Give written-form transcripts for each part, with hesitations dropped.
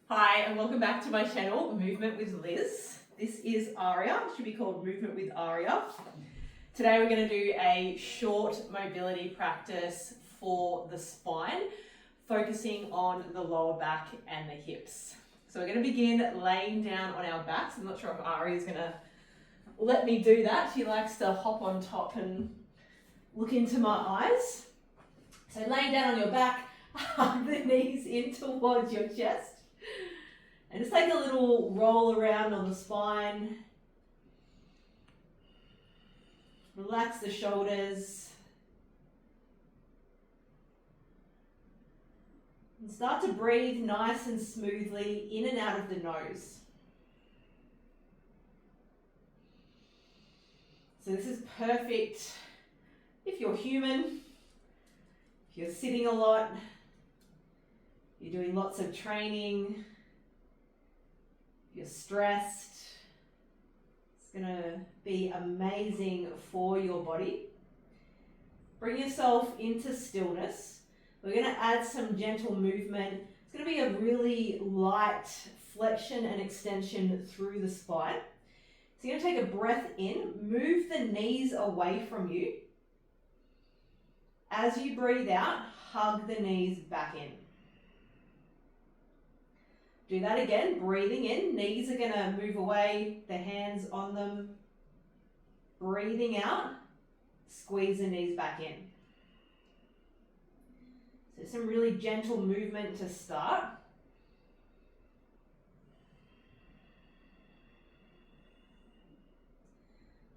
Hi and welcome back to my channel, Movement with Liz. This is Aria, it should be called Movement with Aria. Today we're going to do a short mobility practice for the spine, focusing on the lower back and the hips. So we're going to begin laying down on our backs. I'm not sure if Aria is going to let me do that. She likes to hop on top and look into my eyes. So laying down on your back, hug the knees in towards your chest. And just take a little roll around on the spine. Relax the shoulders. And start to breathe nice and smoothly in and out of the nose. So this is perfect if you're human, if you're sitting a lot, you're doing lots of training, you're stressed. It's going to be amazing for your body. Bring yourself into stillness. We're going to add some gentle movement. It's going to be a really light flexion and extension through the spine. So you're going to take a breath in, move the knees away from you. As you breathe out, hug the knees back in. Do that again, breathing in, knees are going to move away, the hands on them. Breathing out, squeeze the knees back in. So some really gentle movement to start.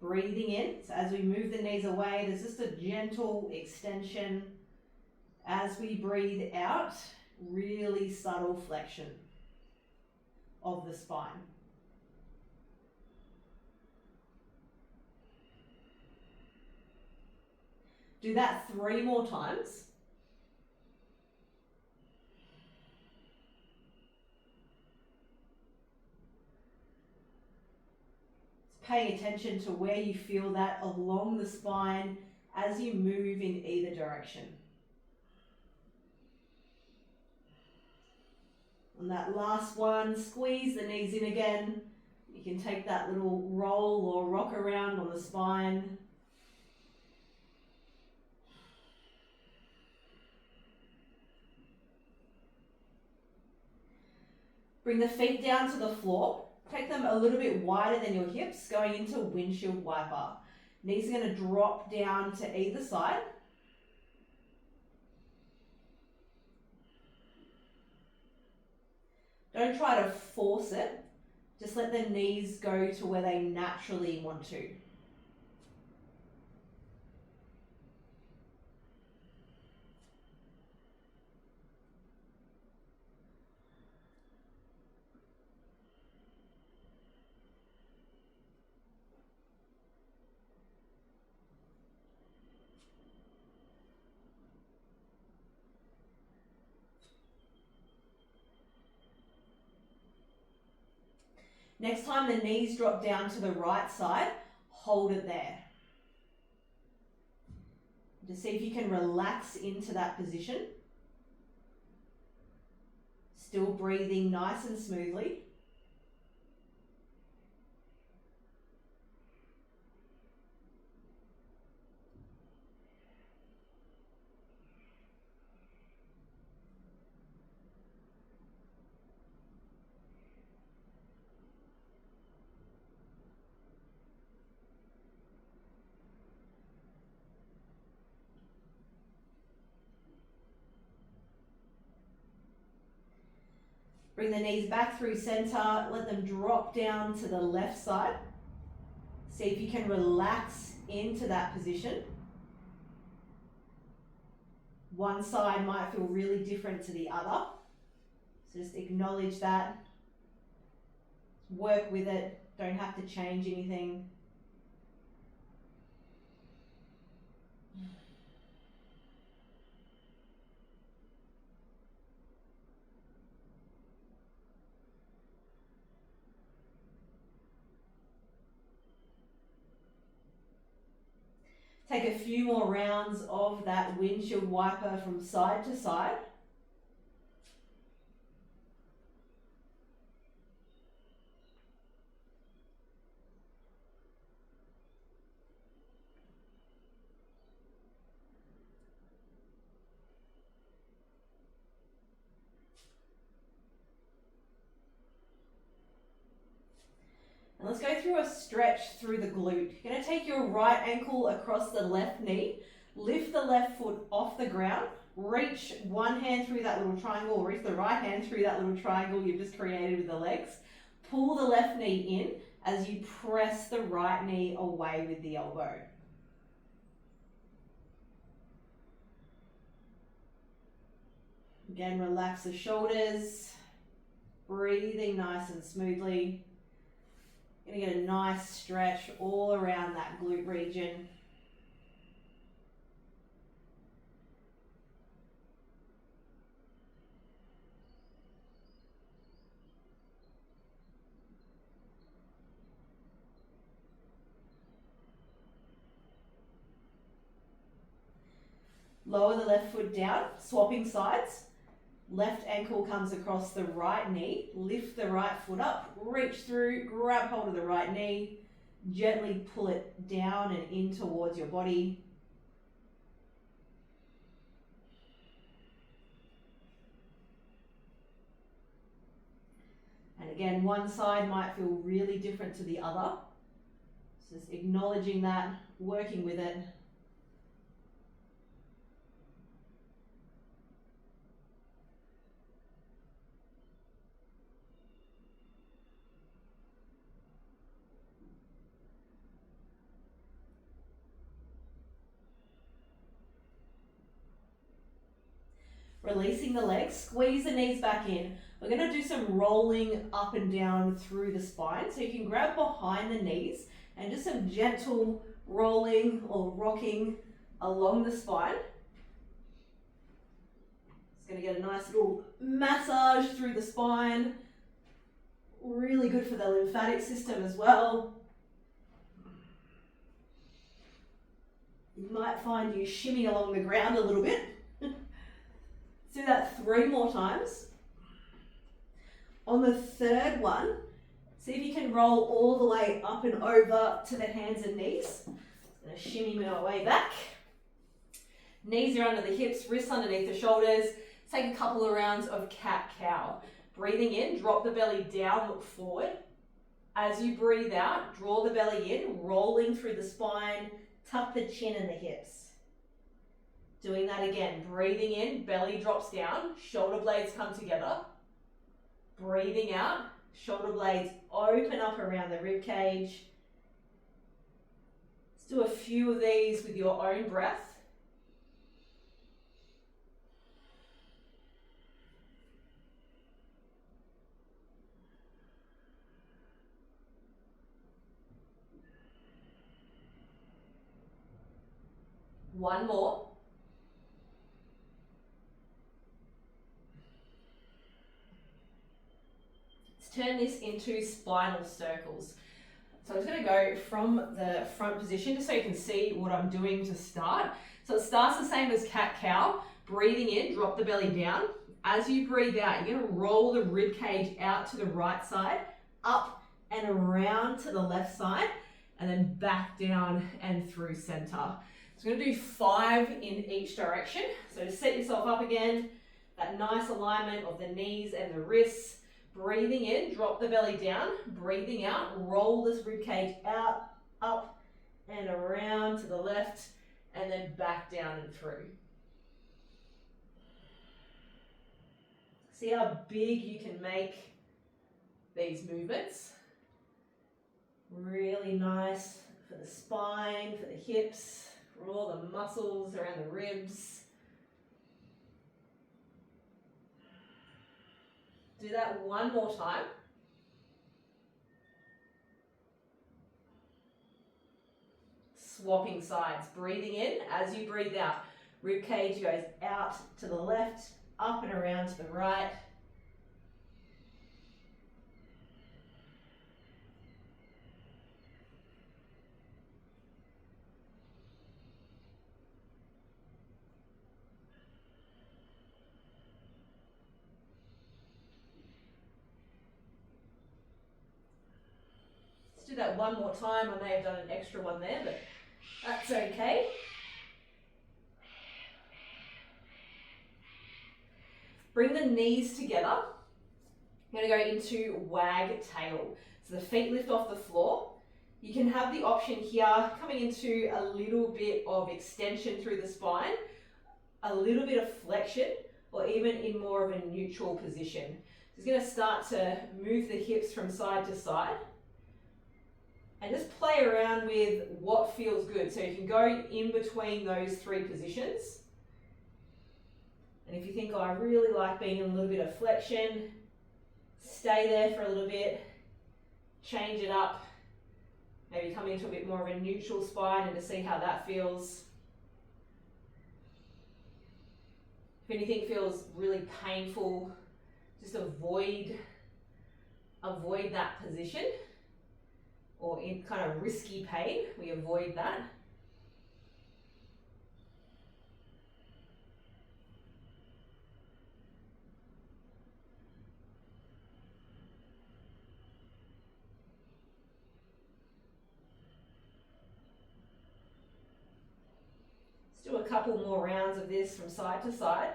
Breathing in, so as we move the knees away, there's just a gentle extension. As we breathe out, really subtle flexion of the spine. Do that 3 more times. Just paying attention to where you feel that along the spine as you move in either direction. On that last one, squeeze the knees in again. You can take that little roll or rock around on the spine. Bring the feet down to the floor. Take them a little bit wider than your hips, going into windshield wiper. Knees are going to drop down to either side. Don't try to force it. Just let the knees go to where they naturally want to. Next time the knees drop down to the right side, hold it there. Just see if you can relax into that position. Still breathing nice and smoothly. Bring the knees back through center, let them drop down to the left side. See if you can relax into that position. One side might feel really different to the other. So just acknowledge that. Work with it, don't have to change anything. Take a few more rounds of that windshield wiper from side to side. And let's go through a stretch through the glute. You're going to take your right ankle across the left knee, lift the left foot off the ground, reach one hand through that little triangle, or reach the right hand through that little triangle you've just created with the legs. Pull the left knee in as you press the right knee away with the elbow. Again, relax the shoulders, breathing nice and smoothly. You're going to get a nice stretch all around that glute region. Lower the left foot down, swapping sides. Left ankle comes across the right knee. Lift the right foot up, reach through, grab hold of the right knee. Gently pull it down and in towards your body. And again, one side might feel really different to the other. So just acknowledging that, working with it. Releasing the legs, squeeze the knees back in. We're going to do some rolling up and down through the spine. So you can grab behind the knees and just some gentle rolling or rocking along the spine. It's going to get a nice little massage through the spine. Really good for the lymphatic system as well. You might find you shimmy along the ground a little bit. Do that 3 more times. On the third one, see if you can roll all the way up and over to the hands and knees. I'm going to shimmy my way back. Knees are under the hips, wrists underneath the shoulders. Take a couple of rounds of cat-cow. Breathing in, drop the belly down, look forward. As you breathe out, draw the belly in, rolling through the spine, tuck the chin and the hips. Doing that again, breathing in, belly drops down, shoulder blades come together. Breathing out, shoulder blades open up around the rib cage. Let's do a few of these with your own breath. One more. Turn this into spinal circles. So I'm just going to go from the front position just so you can see what I'm doing to start. So it starts the same as cat-cow. Breathing in, drop the belly down. As you breathe out, you're going to roll the rib cage out to the right side, up and around to the left side, and then back down and through center. So I'm going to do 5 in each direction. So just set yourself up again, that nice alignment of the knees and the wrists. Breathing in, drop the belly down. Breathing out, roll this rib cage out, up and around to the left, and then back down and through. See how big you can make these movements. Really nice for the spine, for the hips, for all the muscles around the ribs. Do that one more time. Swapping sides, breathing in as you breathe out. Rib cage goes out to the left, up and around to the right. Do that one more time. I may have done an extra one there, but that's okay. Bring the knees together. I'm going to go into wag tail. So the feet lift off the floor. You can have the option here coming into a little bit of extension through the spine, a little bit of flexion, or even in more of a neutral position. So it's going to start to move the hips from side to side and just play around with what feels good. So you can go in between those three positions. And if you think, oh, I really like being in a little bit of flexion, stay there for a little bit, change it up, maybe come into a bit more of a neutral spine and to see how that feels. If anything feels really painful, just avoid that position, or in kind of risky pain, we avoid that. Let's do a couple more rounds of this from side to side.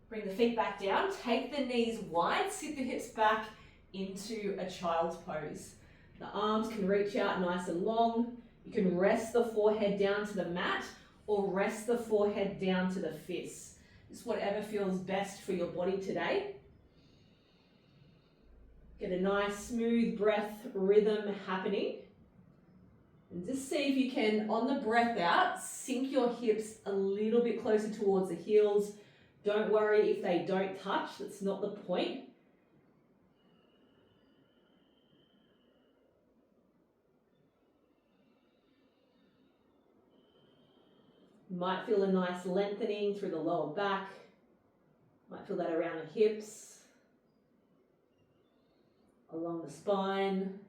Bring the feet back down, take the knees wide, sit the hips back into a child's pose. The arms can reach out nice and long. You can rest the forehead down to the mat or rest the forehead down to the fists. Just whatever feels best for your body today. Get a nice smooth breath rhythm happening. And just see if you can, on the breath out, sink your hips a little bit closer towards the heels. Don't worry if they don't touch, that's not the point. You might feel a nice lengthening through the lower back. Might feel that around the hips, along the spine.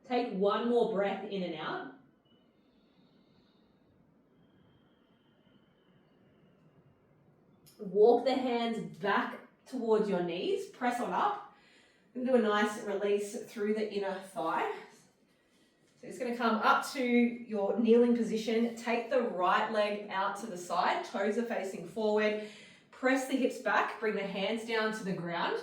Take one more breath in and out. Walk the hands back towards your knees, press on up, and do a nice release through the inner thigh. So it's going to come up to your kneeling position, take the right leg out to the side, toes are facing forward, press the hips back, bring the hands down to the ground,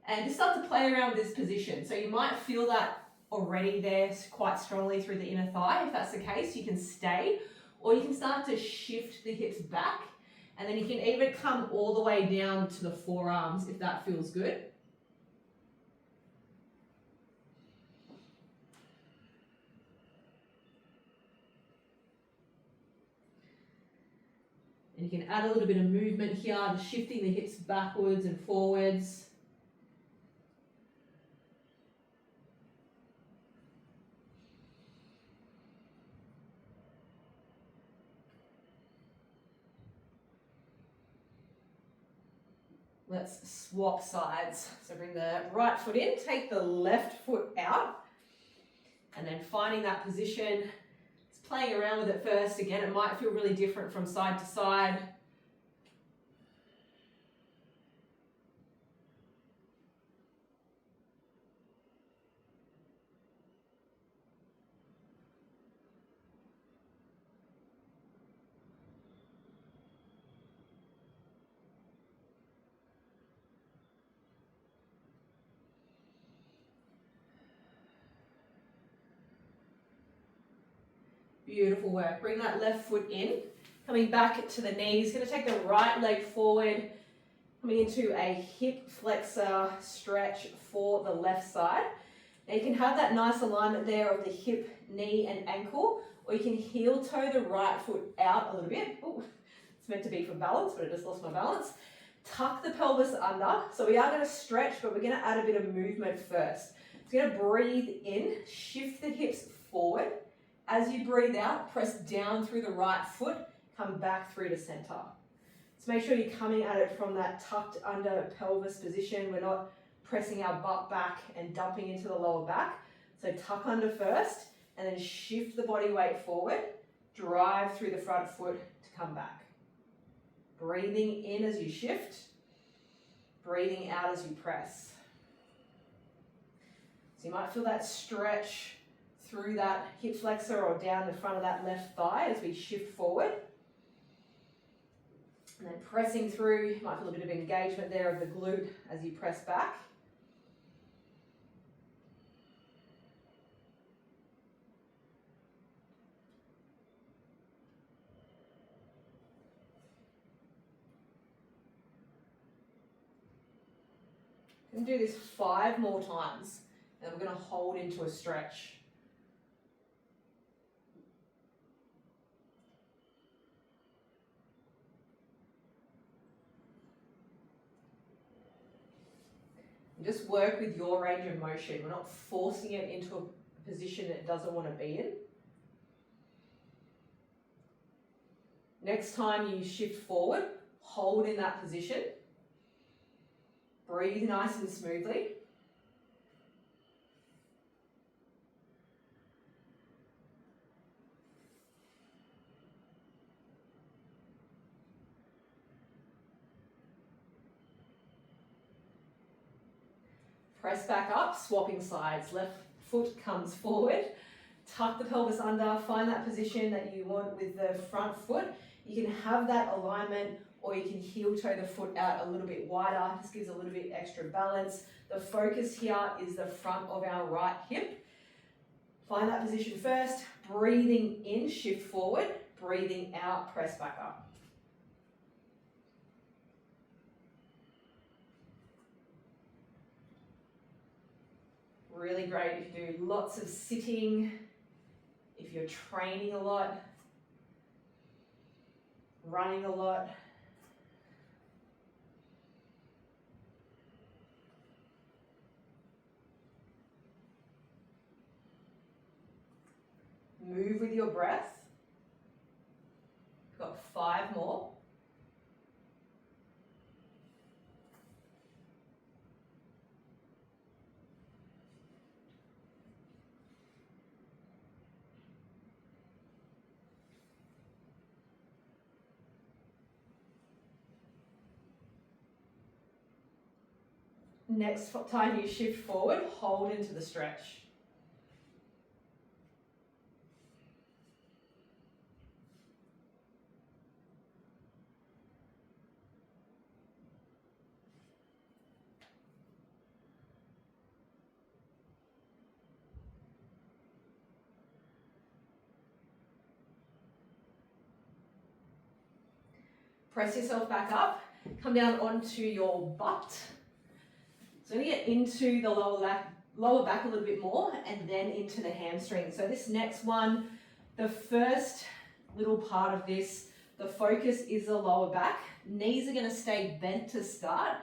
and just start to play around with this position. So you might feel that already there quite strongly through the inner thigh. If that's the case, you can stay, or you can start to shift the hips back, and then you can even come all the way down to the forearms if that feels good. And you can add a little bit of movement here, just shifting the hips backwards and forwards. Let's swap sides. So bring the right foot in, take the left foot out, and then finding that position. Just playing around with it first. Again, it might feel really different from side to side. Beautiful work. Bring that left foot in, coming back to the knees. Going to take the right leg forward, coming into a hip flexor stretch for the left side. Now you can have that nice alignment there of the hip, knee and ankle, or you can heel toe the right foot out a little bit. Ooh, it's meant to be for balance, but I just lost my balance. Tuck the pelvis under. So we are going to stretch, but we're going to add a bit of movement first. It's going to breathe in, shift the hips forward. As you breathe out, press down through the right foot, come back through to center. So make sure you're coming at it from that tucked under pelvis position. We're not pressing our butt back and dumping into the lower back. So tuck under first, and then shift the body weight forward, drive through the front foot to come back. Breathing in as you shift, breathing out as you press. So you might feel that stretch through that hip flexor or down the front of that left thigh as we shift forward. And then pressing through, you might feel a bit of engagement there of the glute as you press back. And do this 5 more times, and we're going to hold into a stretch. And just work with your range of motion. We're not forcing it into a position it doesn't want to be in. Next time you shift forward, hold in that position. Breathe nice and smoothly. Press back up, swapping sides. Left foot comes forward. Tuck the pelvis under, find that position that you want with the front foot. You can have that alignment, or you can heel toe the foot out a little bit wider. This gives a little bit extra balance. The focus here is the front of our right hip. Find that position first. Breathing in, shift forward. Breathing out, press back up. Really great if you do lots of sitting, if you're training a lot, running a lot. Move with your breath. We've got 5 more. Next time you shift forward, hold into the stretch. Press yourself back up, come down onto your butt. So we're going to get into the lower back a little bit more and then into the hamstring. So this next one, the first little part of this, the focus is the lower back. Knees are going to stay bent to start.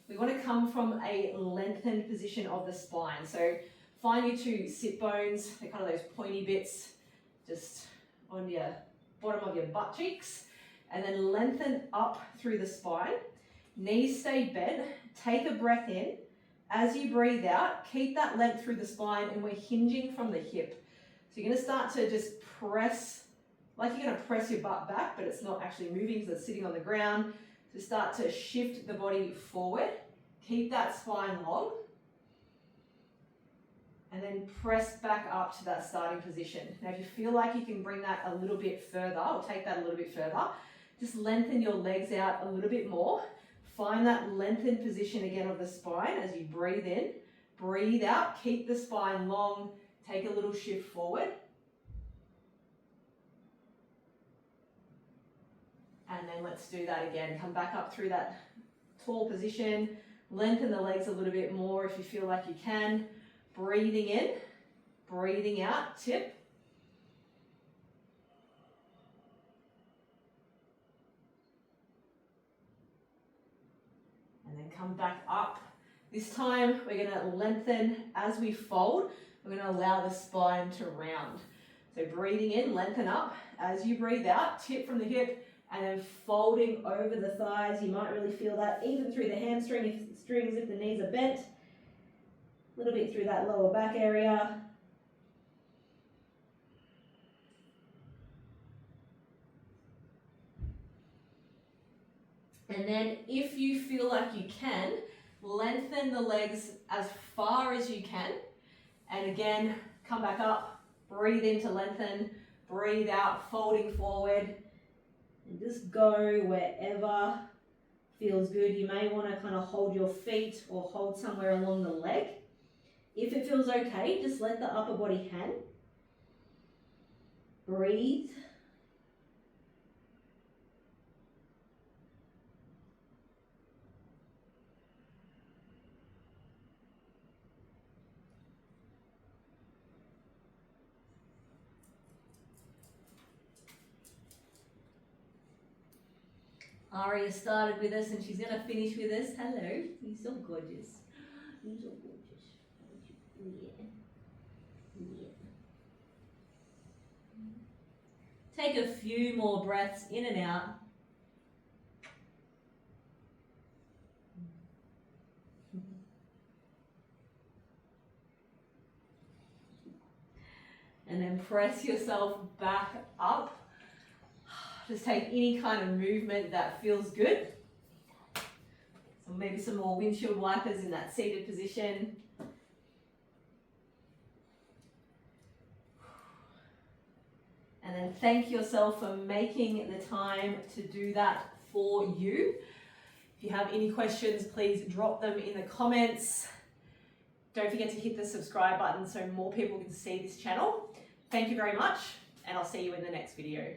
We want to come from a lengthened position of the spine. So find your 2 sit bones, they're kind of those pointy bits just on your bottom of your butt cheeks, and then lengthen up through the spine. Knees stay bent. Take a breath in. As you breathe out, keep that length through the spine, and we're hinging from the hip. So you're going to start to just press, like you're going to press your butt back, but it's not actually moving, so it's sitting on the ground. So start to shift the body forward. Keep that spine long. And then press back up to that starting position. Now, if you feel like you can bring that a little bit further, or take that a little bit further, just lengthen your legs out a little bit more. Find that lengthened position again of the spine as you breathe in, breathe out, keep the spine long, take a little shift forward. And then let's do that again. Come back up through that tall position, lengthen the legs a little bit more if you feel like you can. Breathing in, breathing out, tip. And then come back up. This time we're going to lengthen as we fold. We're going to allow the spine to round. So breathing in, lengthen up. As you breathe out, tip from the hip and then folding over the thighs. You might really feel that even through the hamstring if the knees are bent. A little bit through that lower back area. And then if you feel like you can, lengthen the legs as far as you can. And again, come back up, breathe in to lengthen, breathe out, folding forward. And just go wherever feels good. You may want to kind of hold your feet or hold somewhere along the leg. If it feels okay, just let the upper body hang. Breathe. Aria started with us and she's going to finish with us. Hello, you're so gorgeous. You're so gorgeous. Yeah. Yeah. Take a few more breaths in and out. And then press yourself back up. Just take any kind of movement that feels good. So maybe some more windshield wipers in that seated position. And then thank yourself for making the time to do that for you. If you have any questions, please drop them in the comments. Don't forget to hit the subscribe button so more people can see this channel. Thank you very much, and I'll see you in the next video.